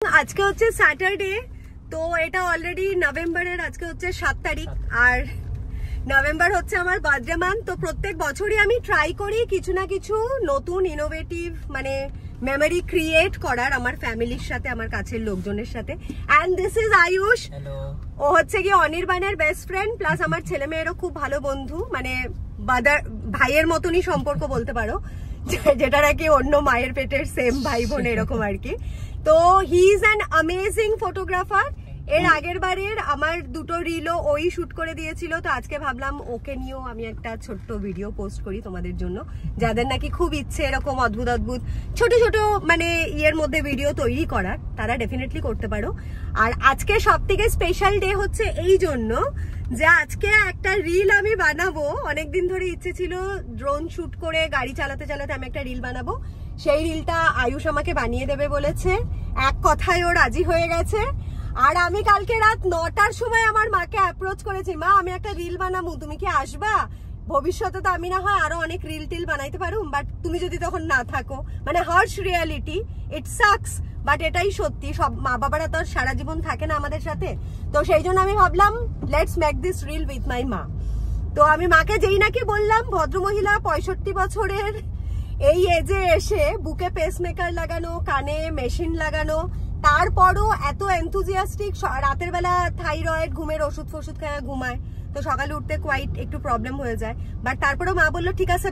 আজকে হচ্ছে স্যাটারডে, তো এটা অলরেডি নভেম্বরের আজকে হচ্ছে 7 তারিখ, আর নভেম্বর হচ্ছে আমার বার্থডে মান্থ। তো প্রত্যেক বছরই আমি ট্রাই করি কিছু না কিছু নতুন ইনোভেটিভ মানে মেমোরি ক্রিয়েট করার আমার ফ্যামিলির সাথে, আমার কাছের লোকজনের সাথে। And this is Ayush. ও হচ্ছে কি অনির্বাণের বেস্ট ফ্রেন্ড, প্লাস আমার ছেলে মেয়েরও খুব ভালো বন্ধু, মানে ভাইয়ের মতনই সম্পর্ক বলতে পারো, যেটা নাকি অন্য মায়ের পেটের সেম ভাই বোন এরকম আর কি। তো he is an amazing photographer. এর আগের বারের আমার দুটো রিলও ওই শুট করে দিয়েছিল, তো আজকে ভাবলাম ওকে নিয়েও আমি একটা ছোট্ট ভিডিও পোস্ট করি তোমাদের জন্য, যাদের নাকি খুব ইচ্ছে এরকম অদ্ভুত অদ্ভুত ছোট ছোট মানে ইয়ের মধ্যে ভিডিও তৈরি করার, তারা ডেফিনেটলি করতে পারো। আর আজকে সব থেকে স্পেশাল ডে হচ্ছে এই জন্য যে আজকে একটা রিল আমি বানাবো। অনেকদিন ধরে ইচ্ছে ছিল ড্রোন শুট করে গাড়ি চালাতে চালাতে আমি একটা রিল বানাবো। সেই রিলটা আয়ুষ আমাকে বানিয়ে দেবে বলেছে, এক কথায় ও রাজি হয়ে গেছে। আর আমি কালকে রাত 9টার সময় আমার মাকে অ্যাপ্রোচ করেছি, মা আমি একটা রিল বানাবো, তুমি কি আসবা? ভবিষ্যতে তো আমি না হয় আরো অনেক রিল টিল বানাইতে পারো, বাট তুমি যদি তখন না থাকো, মানে harsh reality, it sucks, but এটাই সত্যি। সব মা বাবারা তো সারা জীবন থাকে না আমাদের সাথে। তো সেই জন্য আমি ভাবলাম let's make this reel with my মা। তো আমি মাকে যেই নাকি বললাম, ভদ্রমহিলা 65 বছরের এই এজে এসে বুকে পেসমেকার লাগানো, কানে মেশিন লাগানো, তারপরও এত এনথুজিয়াস্টিক। রাতের বেলা থাইরয়েড ঘুমের ওষুধ ফষুধ খায়, ঘুমায়, তো সকালে উঠতে কোয়াইট একটু প্রবলেম হয়ে যায়। বাট তারপরেও মা বললো ঠিক আছে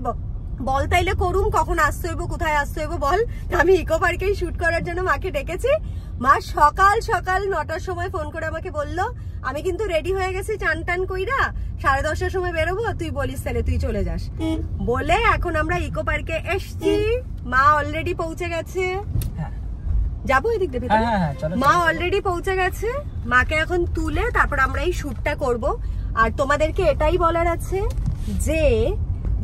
বল তাইলে করুম, কখন আসতে হইব, কোথায় আসতে হইব বল। আমি ইকো পার্কেই শুট করার জন্য মাকে ডেকেছি। মা সকাল সকাল 9টার সময় ফোন করে আমাকে বললো আমি কিন্তু রেডি হয়ে গেছি, চান টান কইরা 10:30টার সময় বেরোবো, তুই বলিস তাহলে তুই চলে যাস। বলে এখন আমরা ইকো পার্কে এসছি। মা অলরেডি পৌঁছে গেছে, যাবো এদিক দিয়ে। মা অলরেডি পৌঁছে গেছে, মাকে এখন তুলে তারপর আমরা এই শুটটা করব। আর তোমাদেরকে এটাই বলার আছে যে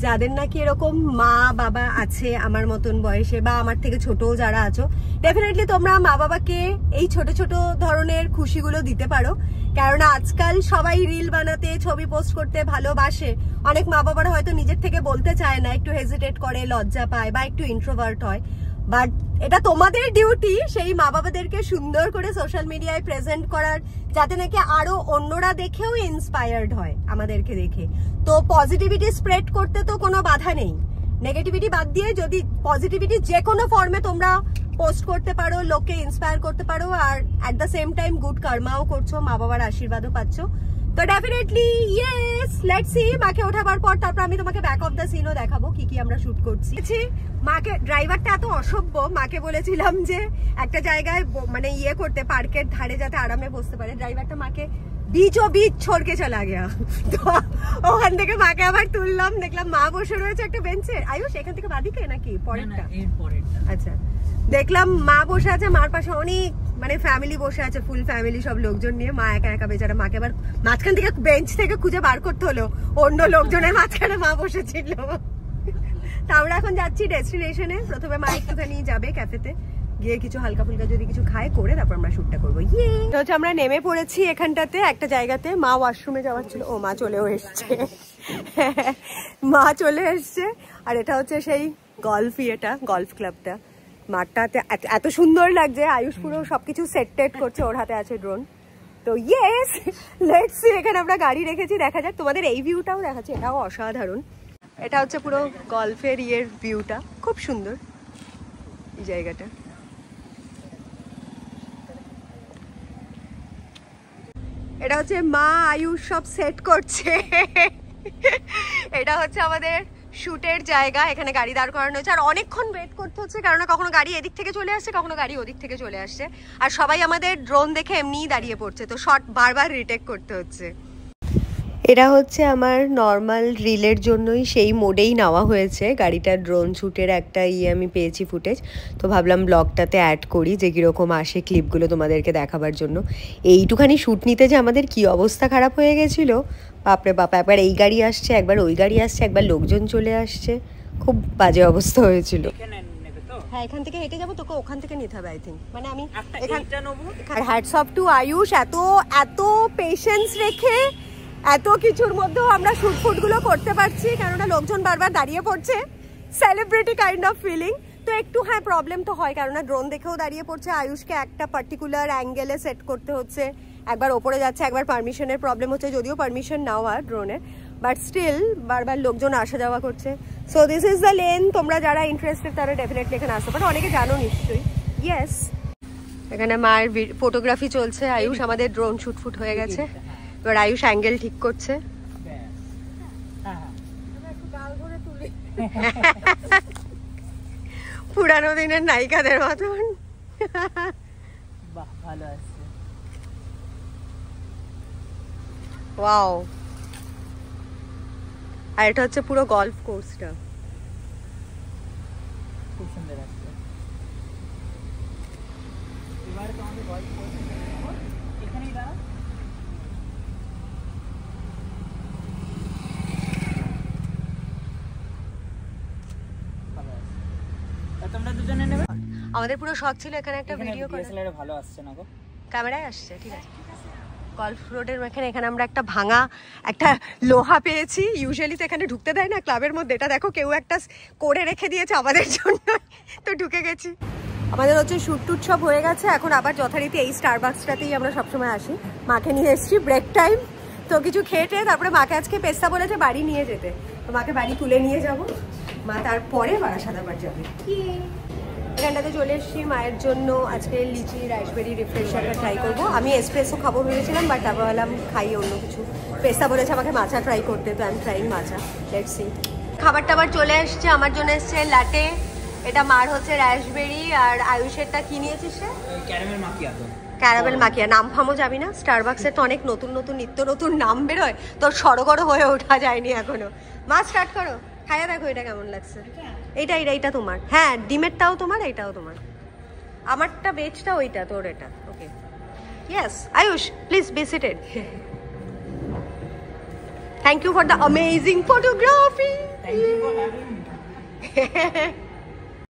যাদের নাকি এরকম মা বাবা আছে আমার মতন বয়সে, বা আমার থেকে ছোট যারা আছো, ডেফিনেটলি তোমরা মা বাবাকে এই ছোট ছোট ধরনের খুশিগুলো দিতে পারো। কেননা আজকাল সবাই রিল বানাতে, ছবি পোস্ট করতে ভালোবাসে। অনেক মা বাবারা হয়তো নিজের থেকে বলতে চায় না, একটু হেজিটেট করে, লজ্জা পায়, বা একটু ইন্ট্রোভার্ট হয়। বাট এটা তোমাদের ডিউটি সেই মা বাবাদেরকে সুন্দর করে সোশ্যাল মিডিয়ায় প্রেজেন্ট করার, যাতে নাকি আরো অন্যরা দেখেও ইন্সপায়ার্ড হয় আমাদেরকে দেখে। তো পজিটিভিটি স্প্রেড করতে তো কোনো বাধা নেই, নেগেটিভিটি বাদ দিয়ে যদি পজিটিভিটি যে কোনো ফর্মে তোমরা পোস্ট করতে পারো, লোককে ইন্সপায়ার করতে পারো, আর at the same time good কর্মাও করছো, মা বাবার আশীর্বাদও পাচ্ছ। তো ডেফিনেটলি ইয়েস, লেটস সি। মাকে ওঠাবার পর তারপর আমি তোমাকে ব্যাক অফ দ্য সিনও দেখাবো কি কি আমরা শুট করছি। মাকে, ড্রাইভারটা এত অসভ্য, মাকে বলেছিলাম যে একটা জায়গায় মানে ইয়ে করতে, পার্কের ধারে যাতে আরামে বসতে পারে। ড্রাইভারটা মাকে बीचों बीच छोड़ के चला गया। তো ওখান থেকে মাকে আবার তুললাম, দেখলাম মা বসে রয়েছে একটা বেঞ্চে। আয়ুষ এখান থেকে বাদিকে নাকি পরেরটা? আচ্ছা, দেখলাম মা বসে আছে, মার পাশে অনেক মানে ফ্যামিলি বসে আছে, ফুল ফ্যামিলি, সব লোকজন নিয়ে। মা একা একা বেচারা, মাকে আবার মাঝখান থেকে বেঞ্চ থেকে খুঁজে বার করতে হলো, অন্য লোকজনের মাঝখানে মা বসেছিল। তা আমরা এখন যাচ্ছি ডেস্টিনেশনে। প্রথমে মা একটুখানি যাবে ক্যাফেতে, গিয়ে কিছু হালকা ফুলকা যদি কিছু খায় করে তারপর আমরা শুটটা করবো। হচ্ছে আমরা নেমে পড়েছি এখানটাতে একটা জায়গাতে। মা ওয়াশরুমে যাওয়ার ছিল, ও মা চলেও এসছে, মা চলে এসছে। আর এটা হচ্ছে সেই গলফ ইয়েটা, গলফ ক্লাবটা। মাঠটাতে এত সুন্দর লাগছে, আয়ুষ পুরো সবকিছু সেট টেট করছে, ওর হাতে আছে ড্রোন। তো ইয়েস, লেটস সি। এখানে আমরা গাড়ি রেখেছি, দেখা যাক। তোমাদের এই ভিউটাও দেখাচ্ছি, এটাও অসাধারণ। এটা হচ্ছে পুরো গলফের ইয়ের ভিউটা, খুব সুন্দর এই জায়গাটা। এটা হচ্ছে মা আয়ুষ সব সেট করছে। এটা হচ্ছে আমাদের শুটের জায়গা, এখানে গাড়ি দাঁড় করানো হচ্ছে। আর অনেকক্ষণ ওয়েট করতে হচ্ছে, কারণ কখনো গাড়ি এদিক থেকে চলে আসছে, কখনো গাড়ি ওদিক থেকে চলে আসছে। আর সবাই আমাদের ড্রোন দেখে এমনিই দাঁড়িয়ে পড়ছে, তো শট বারবার রিটেক করতে হচ্ছে। এটা হচ্ছে আমার নর্মাল রিলের জন্যই সেই মোডেই নেওয়া হয়েছে গাড়িটা। ড্রোন শ্যুটের একটা আমি পেয়েছি ফুটেজ, তো ভাবলাম ব্লগটাতে অ্যাড করি, যে কীরকম আসে ক্লিপগুলো তোমাদেরকে দেখাবার জন্য। এইটুখানি শ্যুট নিতে যে আমাদের কি অবস্থা খারাপ হয়ে গেছিলো, বাপরে বাপা। একবার এই গাড়ি আসছে, একবার ওই গাড়ি আসছে, একবার লোকজন চলে আসছে, খুব বাজে অবস্থা হয়েছিল। হ্যাঁ, এখান থেকে হেঁটে যাবো, তোকে ওখান থেকে নিতে হবে আই থিঙ্ক। মানে আমি আর হ্যাটস অফ টু আয়ুষ, এত পেশেন্স রেখে এত কিছুর মধ্যেও আমরা শুট ফুটগুলো করতে পারছি, কেননা লোকজন বারবার দাঁড়িয়ে পড়ছে। Celebrity kind of feeling. তো একটু হ্যাঁ প্রবলেম তো হয়, কারণ ড্রোন দেখেও দাঁড়িয়ে পড়ছে, আয়ুষকে একটা পার্টিকুলার অ্যাঙ্গেলে সেট করতে হচ্ছে, একবার ওপরে যাচ্ছে, একবার পারমিশনের প্রবলেম হচ্ছে, যদিও পারমিশন নেওয়া ড্রোনের, বাট স্টিল বারবার লোকজন আসা যাওয়া করছে। So this is the lane, তোমরা যারা ইন্টারেস্টেড তারা ডেফিনেটলি এখানে আসতে পারো, অনেকে জানো নিশ্চয়ই। ইয়েস, এখানে মায়ের ফটোগ্রাফি চলছে, আয়ুষ আমাদের ড্রোন শুট হয়ে গেছে, এবার আয়ুষ অ্যাঙ্গেল ঠিক করছে। পুরানো দিনের নায়িকাদের মতন। বাহ, ভালো আছে। ওয়াও, আর এটা হচ্ছে পুরো গলফ কোর্সটা, খুব সুন্দর আছে। এবারে তো আমাদের গলফ কোর্স এখানেই দাঁড়া। তোমরা দুজনে নেবে? আমাদের পুরো শখ ছিল এখানে একটা ভিডিও করে। ডিএসএলআর ভালো আসছে না গো, ক্যামেরায় আসছে, ঠিক আছে। গলফ রোডের এখানে আমরা একটা ভাঙা একটা লোহা পেয়েছি, ইউজুয়ালি তো এখানে ঢুকতে দেয় না ক্লাবের মধ্যে, এটা দেখো কেউ একটা করে রেখে দিয়েছে আমাদের জন্য, তো ঢুকে গেছি। আমাদের হচ্ছে শুট টুট সব হয়ে গেছে, এখন আবার যথারীতি এই স্টারবাক্সটাতেই আমরা সবসময় আসি। মাকে নিয়ে এসেছি, ব্রেক টাইম, তো কিছু খেয়ে টেয়ে তারপরে মাকে আজকে পেস্তা বলেছে বাড়ি নিয়ে যেতে, তো মাকে বাড়ি তুলে নিয়ে যাব, মা তারপরে বারাসাত আবার যাবে। এখানটাতে চলে এসেছি মায়ের জন্য আজকে লিচি রাইসবেরি রিফ্রেশারটা ট্রাই করবো। আমি এসপ্রেসো খাবো ভেবেছিলাম, বাট তারপর বললাম খাই অন্য কিছু। পেস্তা বলেছে আমাকে মাচা ট্রাই করতে, তো আমি ট্রাইং মাচা, লেটস সি। খাবার টাবার চলে এসছে, আমার জন্য এসছে লাটে, এটা মার হচ্ছে রাইসবেরি, আর আয়ুষেরটা কি নিয়েছিস সে? ক্যারামেল মাকিয়াতো। ক্যারামেল মাকিয়া, নাম ফামও যাবি না? স্টারবাক্সের তো অনেক নতুন নতুন নিত্য নতুন নাম বেরোয়, তোর সড়গড় হয়ে ওঠা যায়নি এখনো। মা স্টার্ট করো, খাইয়া দেখো এটা কেমন লাগছে। এইটা তোমার, হ্যাঁ ডিমেরটাও তোমার, এইটাও তোমার, আমারটা বেচটা ওইটা তোর, এটা ওকে। Yes Ayush, please be seated. Thank you for the amazing photography. Thank you for having